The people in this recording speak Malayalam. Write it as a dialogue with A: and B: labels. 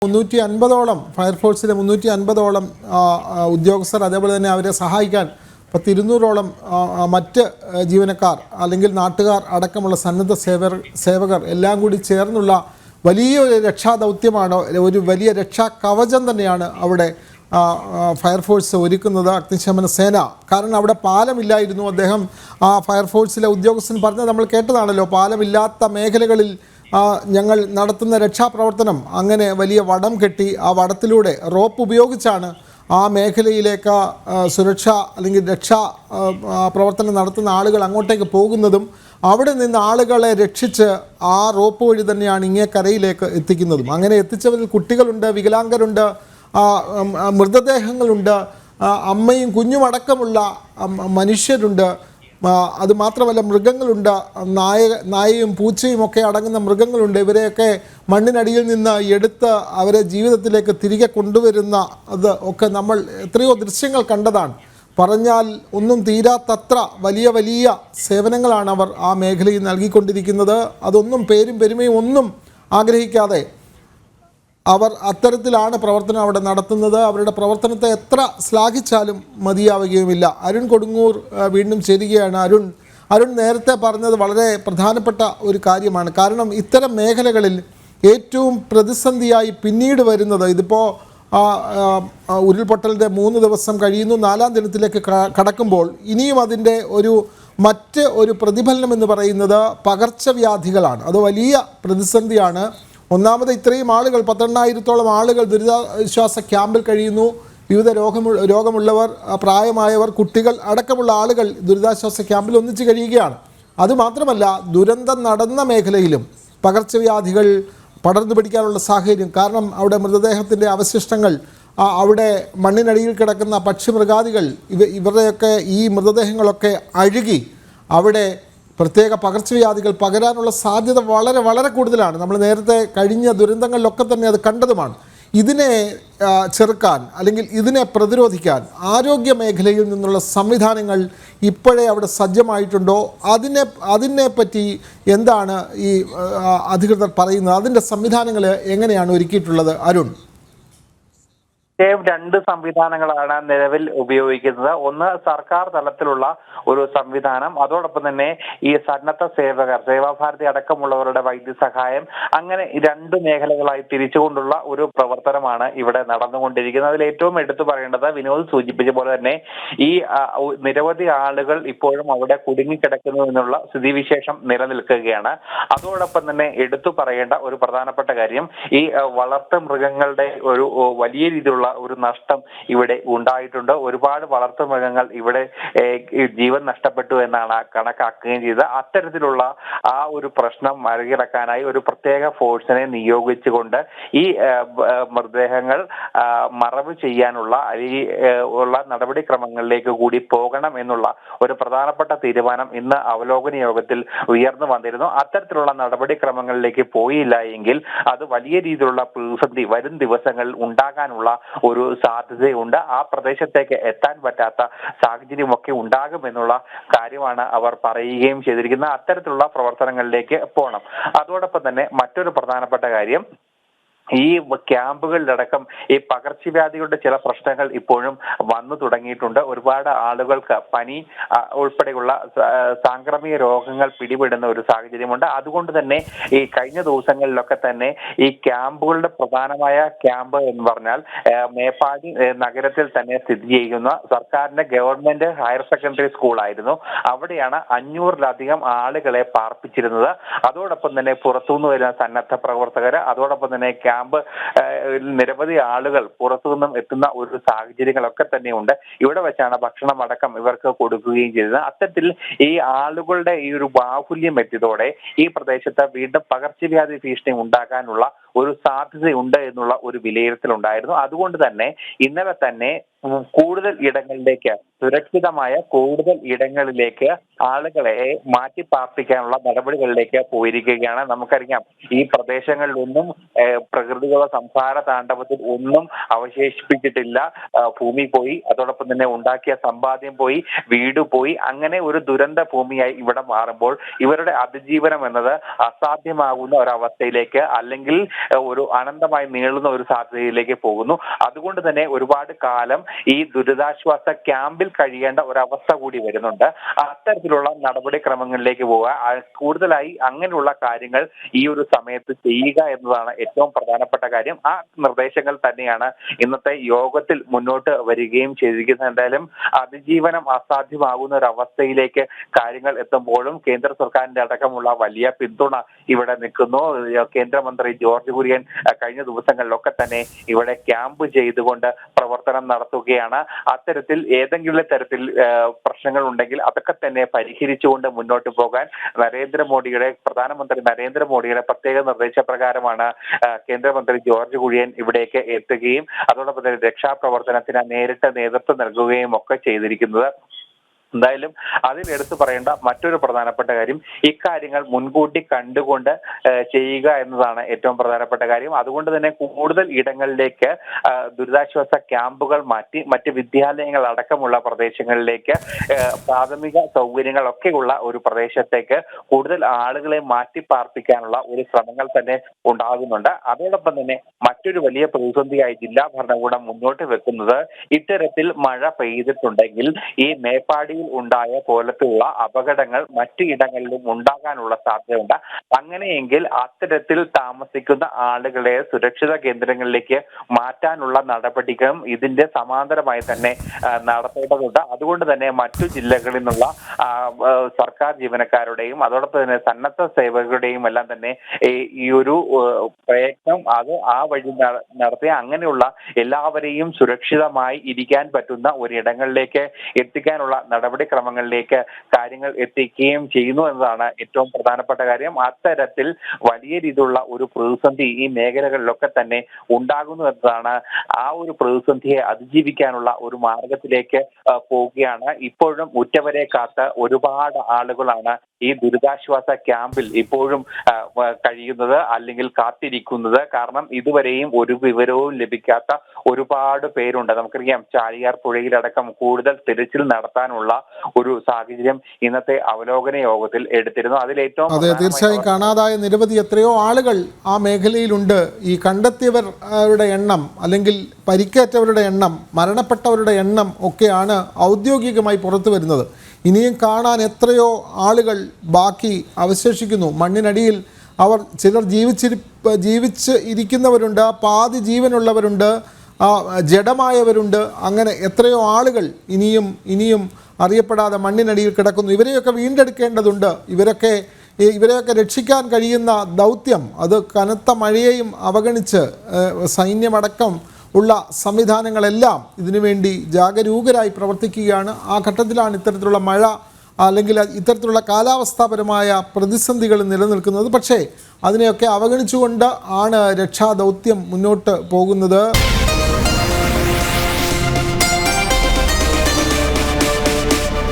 A: 350ഓളം ഫയർഫോഴ്സിലെ 350ഓളം ഉദ്യോഗസ്ഥർ, അതേപോലെ തന്നെ അവരെ സഹായിക്കാൻ 200ഓളം മറ്റ് ജീവനക്കാർ അല്ലെങ്കിൽ നാട്ടുകാർ അടക്കമുള്ള സന്നദ്ധ സേവകർ എല്ലാം കൂടി ചേർന്നുള്ള വലിയൊരു രക്ഷാദൗത്യമാണ്, ഒരു വലിയ രക്ഷാ കവചം തന്നെയാണ് അവിടെ ഫയർഫോഴ്സ് ഒരുക്കുന്നത്, അഗ്നിശമന സേന. കാരണം അവിടെ പാലമില്ലായിരുന്നു. അദ്ദേഹം ഫയർഫോഴ്സിലെ ഉദ്യോഗസ്ഥൻ പറഞ്ഞത് നമ്മൾ കേട്ടതാണല്ലോ, പാലമില്ലാത്ത മേഖലകളിൽ ഞങ്ങൾ നടത്തുന്ന രക്ഷാപ്രവർത്തനം. അങ്ങനെ വലിയ വടം കെട്ടി ആ വടത്തിലൂടെ റോപ്പ് ഉപയോഗിച്ചാണ് ആ മേഖലയിലേക്ക് സുരക്ഷ അല്ലെങ്കിൽ രക്ഷാ പ്രവർത്തനം നടത്തുന്ന ആളുകൾ അങ്ങോട്ടേക്ക് പോകുന്നതും അവിടെ നിന്ന് ആളുകളെ രക്ഷിച്ച് ആ റോപ്പ് വഴി തന്നെയാണ് ഇങ്ങേ കരയിലേക്ക് എത്തിക്കുന്നതും. അങ്ങനെ എത്തിച്ചവരിൽ കുട്ടികളുണ്ട്, വികലാംഗരുണ്ട്, മൃതദേഹങ്ങളുണ്ട്, അമ്മയും കുഞ്ഞുമടക്കമുള്ള മനുഷ്യരുണ്ട്. അതുമാത്രമല്ല മൃഗങ്ങളുണ്ട്, നായയും പൂച്ചയും ഒക്കെ അടങ്ങുന്ന മൃഗങ്ങളുണ്ട്. ഇവരെയൊക്കെ മണ്ണിനടിയിൽ നിന്ന് എടുത്ത് അവരെ ജീവിതത്തിലേക്ക് തിരികെ കൊണ്ടുവരുന്ന അത് ഒക്കെ നമ്മൾ എത്രയോ ദൃശ്യങ്ങൾ കണ്ടതാണ്. പറഞ്ഞാൽ ഒന്നും തീരാത്തത്ര വലിയ വലിയ സേവനങ്ങളാണ് അവർ ആ മേഖലയിൽ നൽകിക്കൊണ്ടിരിക്കുന്നത്. അതൊന്നും പേരും പെരുമയും ഒന്നും ആഗ്രഹിക്കാതെ അവർ അത്തരത്തിലാണ് പ്രവർത്തനം അവിടെ നടത്തുന്നത്. അവരുടെ പ്രവർത്തനത്തെ എത്ര ശ്ലാഘിച്ചാലും മതിയാവുകയുമില്ല. അരുൺ കൊടുങ്ങൂർ വീണ്ടും ചേരുകയാണ്. അരുൺ നേരത്തെ പറഞ്ഞത് വളരെ പ്രധാനപ്പെട്ട ഒരു കാര്യമാണ്. കാരണം ഇത്തരം മേഖലകളിൽ ഏറ്റവും പ്രതിസന്ധിയായി പിന്നീട് വരുന്നത്, ഇതിപ്പോൾ ഉരുൾപൊട്ടലിൻ്റെ 3 ദിവസം കഴിയുന്നു, 4ാം ദിനത്തിലേക്ക് കടക്കുമ്പോൾ ഇനിയും അതിൻ്റെ മറ്റ് ഒരു പ്രതിഫലനം എന്ന് പറയുന്നത് പകർച്ചവ്യാധികളാണ്. അത് വലിയ പ്രതിസന്ധിയാണ്. ഒന്നാമത് ഇത്രയും ആളുകൾ, 12,000-ഓളം ആളുകൾ ദുരിതാശ്വാസ ക്യാമ്പിൽ കഴിയുന്നു. വിവിധ രോഗമുള്ളവർ, പ്രായമായവർ, കുട്ടികൾ അടക്കമുള്ള ആളുകൾ ദുരിതാശ്വാസ ക്യാമ്പിൽ ഒന്നിച്ച് കഴിയുകയാണ്. അതുമാത്രമല്ല ദുരന്തം നടന്ന മേഖലയിലും പകർച്ചവ്യാധികൾ പടർന്നു പിടിക്കാനുള്ള സാഹചര്യം. കാരണം അവിടെ മൃതദേഹത്തിൻ്റെ അവശിഷ്ടങ്ങൾ, അവിടെ മണ്ണിനടിയിൽ കിടക്കുന്ന പക്ഷിമൃഗാദികൾ, ഇവരുടെയൊക്കെ ഈ മൃതദേഹങ്ങളൊക്കെ അഴുകി അവിടെ പ്രത്യേക പകർച്ചവ്യാധികൾ പകരാനുള്ള സാധ്യത വളരെ വളരെ കൂടുതലാണ്. നമ്മൾ നേരത്തെ കഴിഞ്ഞ ദുരന്തങ്ങളിലൊക്കെ തന്നെ അത് കണ്ടതുമാണ്. ഇതിനെ ചെറുക്കാൻ അല്ലെങ്കിൽ ഇതിനെ പ്രതിരോധിക്കാൻ ആരോഗ്യ മേഖലയിൽ നിന്നുള്ള സംവിധാനങ്ങൾ ഇപ്പോഴേ അവിടെ സജ്ജമായിട്ടുണ്ടോ? അതിനെപ്പറ്റി എന്താണ് ഈ അധികൃതർ പറയുന്നത്? അതിൻ്റെ സംവിധാനങ്ങൾ എങ്ങനെയാണ് ഒരുക്കിയിട്ടുള്ളത് അരുൺ?
B: രണ്ട് സംവിധാനങ്ങളാണ് നിലവിൽ ഉപയോഗിക്കുന്നത്. ഒന്ന് സർക്കാർ തലത്തിലുള്ള ഒരു സംവിധാനം, അതോടൊപ്പം തന്നെ ഈ സന്നദ്ധ സേവകർ, സേവാഭാരതി അടക്കമുള്ളവരുടെ വൈദ്യസഹായം, അങ്ങനെ 2 മേഖലകളായി തിരിച്ചുകൊണ്ടുള്ള ഒരു പ്രവർത്തനമാണ് ഇവിടെ നടന്നുകൊണ്ടിരിക്കുന്നത്. അതിൽ ഏറ്റവും എടുത്തു പറയേണ്ടത് വിനോദ് സൂചിപ്പിച്ച പോലെ തന്നെ ഈ നിരവധി ആളുകൾ ഇപ്പോഴും അവിടെ കുടുങ്ങിക്കിടക്കുന്നു എന്നുള്ള സ്ഥിതിവിശേഷം നിലനിൽക്കുകയാണ്. അതോടൊപ്പം തന്നെ എടുത്തു പറയേണ്ട ഒരു പ്രധാനപ്പെട്ട കാര്യം, ഈ വളർത്തു മൃഗങ്ങളുടെ ഒരു വലിയ രീതിയിലുള്ള ഒരു നഷ്ടം ഇവിടെ ഉണ്ടായിട്ടുണ്ട്. ഒരുപാട് വളർത്തു മൃഗങ്ങൾ ഇവിടെ ജീവൻ നഷ്ടപ്പെട്ടു എന്നാണ് കണക്കാക്കുകയും ചെയ്തത്. അത്തരത്തിലുള്ള ആ ഒരു പ്രശ്നം മറികടക്കാനായി ഒരു പ്രത്യേക ഫോഴ്സിനെ നിയോഗിച്ചുകൊണ്ട് ഈ മൃതദേഹങ്ങൾ മറവ് ചെയ്യാനുള്ള ഉള്ള നടപടിക്രമങ്ങളിലേക്ക് കൂടി പോകണം എന്നുള്ള ഒരു പ്രധാനപ്പെട്ട തീരുമാനം ഇന്ന് അവലോകന യോഗത്തിൽ ഉയർന്നു വന്നിരുന്നു. അത്തരത്തിലുള്ള നടപടിക്രമങ്ങളിലേക്ക് പോയില്ല എങ്കിൽ അത് വലിയ രീതിയിലുള്ള പ്രതിസന്ധി വരും ദിവസങ്ങളിൽ ഉണ്ടാകാനുള്ള ഒരു സാധ്യതയുണ്ട്. ആ പ്രദേശത്തേക്ക് എത്താൻ പറ്റാത്ത സാഹചര്യമൊക്കെ ഉണ്ടാകുമെന്നുള്ള കാര്യമാണ് അവർ പറയുകയും ചെയ്തിരിക്കുന്നത്. അത്തരത്തിലുള്ള പ്രവർത്തനങ്ങളിലേക്ക് പോകണം. അതോടൊപ്പം തന്നെ മറ്റൊരു പ്രധാനപ്പെട്ട കാര്യം, ഈ ക്യാമ്പുകളിലടക്കം ഈ പകർച്ചവ്യാധികളുടെ ചില പ്രശ്നങ്ങൾ ഇപ്പോഴും വന്നു തുടങ്ങിയിട്ടുണ്ട്. ഒരുപാട് ആളുകൾക്ക് പനി ഉൾപ്പെടെയുള്ള സാംക്രമിക രോഗങ്ങൾ പിടിപെടുന്ന ഒരു സാഹചര്യമുണ്ട്. അതുകൊണ്ട് തന്നെ ഈ കഴിഞ്ഞ ദിവസങ്ങളിലൊക്കെ തന്നെ ഈ ക്യാമ്പുകളുടെ പ്രധാനമായ ക്യാമ്പ് എന്ന് പറഞ്ഞാൽ മേപ്പാടി നഗരത്തിൽ തന്നെ സ്ഥിതി ചെയ്യുന്ന സർക്കാരിന്റെ ഗവൺമെന്റ് ഹയർ സെക്കൻഡറി സ്കൂളായിരുന്നു. അവിടെയാണ് 500-ലധികം ആളുകളെ പാർപ്പിച്ചിരുന്നത്. അതോടൊപ്പം തന്നെ പുറത്തുനിന്ന് വരുന്ന സന്നദ്ധ പ്രവർത്തകർ, അതോടൊപ്പം തന്നെ ക്യാമ്പ് നിരവധി ആളുകൾ പുറത്തുനിന്നും എത്തുന്ന ഒരു സാഹചര്യങ്ങളൊക്കെ തന്നെയുണ്ട്. ഇവിടെ വെച്ചാണ് ഭക്ഷണം അടക്കം ഇവർക്ക് കൊടുക്കുകയും ചെയ്തത്. അത്തരത്തിൽ ഈ ആളുകളുടെ ഈ ഒരു ബാഹുല്യം എത്തിയതോടെ ഈ പ്രദേശത്ത് വീണ്ടും പകർച്ചവ്യാധി ഭീഷണി ഉണ്ടാകാനുള്ള ഒരു സാധ്യതയുണ്ട് എന്നുള്ള ഒരു വിലയിരുത്തലുണ്ടായിരുന്നു. അതുകൊണ്ട് തന്നെ ഇന്നലെ തന്നെ കൂടുതൽ ഇടങ്ങളിലേക്ക് സുരക്ഷിതമായ കൂടുതൽ ഇടങ്ങളിലേക്ക് ആളുകളെ മാറ്റി പാർപ്പിക്കാനുള്ള നടപടികളിലേക്ക് പോയിരിക്കുകയാണ്. നമുക്കറിയാം, ഈ പ്രദേശങ്ങളിലൊന്നും പ്രകൃതികളുടെ സംസാര താണ്ഡവത്തിൽ ഒന്നും അവശേഷിപ്പിച്ചിട്ടില്ല. ഭൂമി പോയി, അതോടൊപ്പം തന്നെ ഉണ്ടാക്കിയ സമ്പാദ്യം പോയി, വീട് പോയി, അങ്ങനെ ഒരു ദുരന്ത ഭൂമിയായി ഇവിടെ മാറുമ്പോൾ ഇവരുടെ അതിജീവനം എന്നത് അസാധ്യമാകുന്ന ഒരവസ്ഥയിലേക്ക്, അല്ലെങ്കിൽ ഒരു അനന്തമായി നീളുന്ന ഒരു സാധ്യതയിലേക്ക് പോകുന്നു. അതുകൊണ്ട് തന്നെ ഒരുപാട് കാലം ഈ ദുരിതാശ്വാസ ക്യാമ്പിൽ കഴിയേണ്ട ഒരവസ്ഥ കൂടി വരുന്നുണ്ട്. അത്തരത്തിലുള്ള നടപടിക്രമങ്ങളിലേക്ക് പോവുക, കൂടുതലായി അങ്ങനെയുള്ള കാര്യങ്ങൾ ഈ ഒരു സമയത്ത് ചെയ്യുക എന്നതാണ് ഏറ്റവും പ്രധാനപ്പെട്ട കാര്യം. ആ നിർദ്ദേശങ്ങൾ തന്നെയാണ് ഇന്നത്തെ യോഗത്തിൽ മുന്നോട്ട് വരികയും ചെയ്തിരിക്കുന്നത്. എന്തായാലും അതിജീവനം അസാധ്യമാകുന്ന ഒരു അവസ്ഥയിലേക്ക് കാര്യങ്ങൾ എത്തുമ്പോഴും കേന്ദ്ര സർക്കാരിന്റെ അടക്കമുള്ള വലിയ പിന്തുണ ഇവിടെ നിൽക്കുന്നു. കേന്ദ്രമന്ത്രി ജോർജ് കുര്യൻ കഴിഞ്ഞ ദിവസങ്ങളിലൊക്കെ തന്നെ ഇവിടെ ക്യാമ്പ് ചെയ്തുകൊണ്ട് പ്രവർത്തനം നടത്തുകയാണ്. അത്തരത്തിൽ ഏതെങ്കിലും തരത്തിൽ പ്രശ്നങ്ങൾ ഉണ്ടെങ്കിൽ അതൊക്കെ തന്നെ പരിഹരിച്ചുകൊണ്ട് മുന്നോട്ട് പോകാൻ പ്രധാനമന്ത്രി നരേന്ദ്രമോദിയുടെ പ്രത്യേക നിർദ്ദേശപ്രകാരമാണ് കേന്ദ്രമന്ത്രി ജോർജ് കുര്യൻ ഇവിടേക്ക് എത്തുകയും അതോടൊപ്പം തന്നെ രക്ഷാപ്രവർത്തനത്തിന് നേരിട്ട് നേതൃത്വം നൽകുകയും ഒക്കെ ചെയ്തിരിക്കുന്നത്. എന്തായാലും അതിൽ എടുത്തു പറയേണ്ട മറ്റൊരു പ്രധാനപ്പെട്ട കാര്യം, ഇക്കാര്യങ്ങൾ മുൻകൂട്ടി കണ്ടുകൊണ്ട് ചെയ്യുക എന്നതാണ് ഏറ്റവും പ്രധാനപ്പെട്ട കാര്യം. അതുകൊണ്ട് തന്നെ കൂടുതൽ ഇടങ്ങളിലേക്ക് ദുരിതാശ്വാസ ക്യാമ്പുകൾ മാറ്റി മറ്റ് വിദ്യാലയങ്ങൾ അടക്കമുള്ള പ്രദേശങ്ങളിലേക്ക്, പ്രാഥമിക സൗകര്യങ്ങളൊക്കെയുള്ള ഒരു പ്രദേശത്തേക്ക് കൂടുതൽ ആളുകളെ മാറ്റി പാർപ്പിക്കാനുള്ള ഒരു ശ്രമങ്ങൾ തന്നെ ഉണ്ടാകുന്നുണ്ട്. അതോടൊപ്പം തന്നെ മറ്റൊരു വലിയ പ്രതിസന്ധിയായി ജില്ലാ ഭരണകൂടം മുന്നോട്ട് വെക്കുന്നത്, ഇത്തരത്തിൽ മഴ പെയ്തിട്ടുണ്ടെങ്കിൽ ഈ മേപ്പാടി ഉണ്ടായ പോലത്തുള്ള അപകടങ്ങൾ മറ്റു ഇടങ്ങളിലും ഉണ്ടാകാനുള്ള സാധ്യതയുണ്ട്. അങ്ങനെയെങ്കിൽ അത്തരത്തിൽ താമസിക്കുന്ന ആളുകളെ സുരക്ഷിത കേന്ദ്രങ്ങളിലേക്ക് മാറ്റാനുള്ള നടപടികളും ഇതിന്റെ സമാന്തരമായി തന്നെ നടത്തേണ്ടതുണ്ട്. അതുകൊണ്ട് തന്നെ മറ്റു ജില്ലകളിൽ നിന്നുള്ള സർക്കാർ ജീവനക്കാരുടെയും അതോടൊപ്പം തന്നെ സന്നദ്ധ സേവകരുടെയും എല്ലാം തന്നെ ഈ ഒരു പ്രയത്നം അത് ആ വഴി നടത്തി അങ്ങനെയുള്ള എല്ലാവരെയും സുരക്ഷിതമായി ഇരിക്കാൻ പറ്റുന്ന ഒരിടങ്ങളിലേക്ക് എത്തിക്കാനുള്ള നടപടിക്രമങ്ങളിലേക്ക് കാര്യങ്ങൾ എത്തിക്കുകയും ചെയ്യുന്നു എന്നതാണ് ഏറ്റവും പ്രധാനപ്പെട്ട കാര്യം. അത്തരത്തിൽ വലിയ രീതിയിലുള്ള ഒരു പ്രതിസന്ധി ഈ മേഖലകളിലൊക്കെ തന്നെ ഉണ്ടാകുന്നു എന്നതാണ്. ആ ഒരു പ്രതിസന്ധിയെ അതിജീവിക്കാനുള്ള ഒരു മാർഗത്തിലേക്ക് പോവുകയാണ്. ഇപ്പോഴും ഉറ്റവരെ കാത്ത് ഒരുപാട് ആളുകളാണ് ഈ ദുരിതാശ്വാസ ക്യാമ്പിൽ ഇപ്പോഴും കഴിയുന്നത്, അല്ലെങ്കിൽ കാത്തിരിക്കുന്നത്. കാരണം ഇതുവരെയും ഒരു വിവരവും ലഭിക്കാത്ത ഒരുപാട് പേരുണ്ട്. നമുക്കറിയാം, ചാലിയാർ പുഴയിലടക്കം കൂടുതൽ തിരച്ചിൽ നടത്താനുള്ള ഒരു സാഹചര്യം ഇന്നത്തെ അവലോകന യോഗത്തിൽ എടുത്തിരുന്നു. അതിലേറ്റവും
A: തീർച്ചയായും കാണാതായ നിരവധി എത്രയോ ആളുകൾ ആ മേഖലയിലുണ്ട്. ഈ കണ്ടെത്തിയവരുടെ എണ്ണം, അല്ലെങ്കിൽ പരിക്കേറ്റവരുടെ എണ്ണം, മരണപ്പെട്ടവരുടെ എണ്ണം ഒക്കെയാണ് ഔദ്യോഗികമായി പുറത്തു വരുന്നത്. ഇനിയും കാണാൻ എത്രയോ ആളുകൾ ബാക്കി അവശേഷിക്കുന്നു. മണ്ണിനടിയിൽ ചിലർ ജീവിച്ച് ഇരിക്കുന്നവരുണ്ട്, പാതി ജീവനുള്ളവരുണ്ട്, ജഡമായവരുണ്ട്. അങ്ങനെ എത്രയോ ആളുകൾ ഇനിയും അറിയപ്പെടാതെ മണ്ണിനടിയിൽ കിടക്കുന്നു. ഇവരെയൊക്കെ വീണ്ടെടുക്കേണ്ടതുണ്ട്. ഇവരെയൊക്കെ രക്ഷിക്കാൻ കഴിയുന്ന ദൗത്യം അത് കനത്ത മഴയെയും അവഗണിച്ച് സൈന്യമടക്കം ഉള്ള സംവിധാനങ്ങളെല്ലാം ഇതിനുവേണ്ടി ജാഗരൂകരായി പ്രവർത്തിക്കുകയാണ്. ആ ഘട്ടത്തിലാണ് ഇത്തരത്തിലുള്ള മഴ അല്ലെങ്കിൽ ഇത്തരത്തിലുള്ള കാലാവസ്ഥാപരമായ പ്രതിസന്ധികൾ നിലനിൽക്കുന്നത്. പക്ഷേ അതിനെയൊക്കെ അവഗണിച്ചുകൊണ്ട് ആണ് രക്ഷാദൗത്യം മുന്നോട്ട് പോകുന്നത്.